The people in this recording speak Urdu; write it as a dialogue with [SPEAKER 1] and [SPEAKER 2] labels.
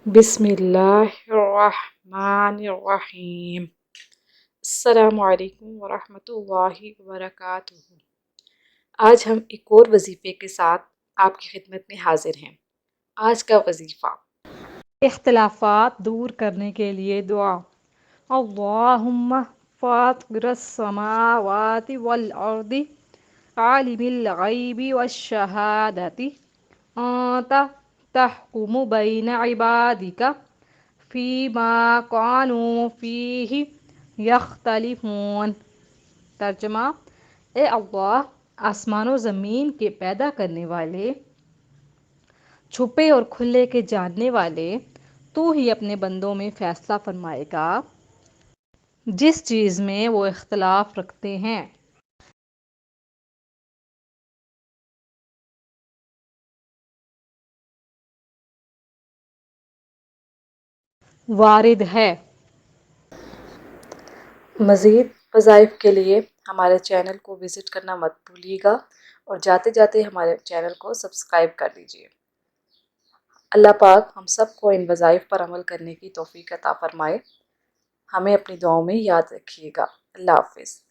[SPEAKER 1] بسم اللہ الرحمن الرحیم۔ السلام علیکم ورحمۃ اللہ وبرکاتہ۔ آج ہم ایک اور وظیفے کے ساتھ آپ کی خدمت میں حاضر ہیں۔ آج کا وظیفہ
[SPEAKER 2] اختلافات دور کرنے کے لیے دعا۔ اللہم فاطر السماوات والارض عالم الغیب والشہادۃ انت تحکم بین عبادک فیما کانوا فیہ یختلفون۔ ترجمہ: اے اللہ، آسمان و زمین کے پیدا کرنے والے، چھپے اور کھلے کے جاننے والے، تو ہی اپنے بندوں میں فیصلہ فرمائے گا جس چیز میں وہ اختلاف رکھتے ہیں۔ وارد ہے۔
[SPEAKER 1] مزید وظائف کے لیے ہمارے چینل کو وزٹ کرنا مت بھولیے گا اور جاتے جاتے ہمارے چینل کو سبسکرائب کر لیجیے۔ اللہ پاک ہم سب کو ان وظائف پر عمل کرنے کی توفیق عطا فرمائے۔ ہمیں اپنی دعاؤں میں یاد رکھیے گا۔ اللہ حافظ۔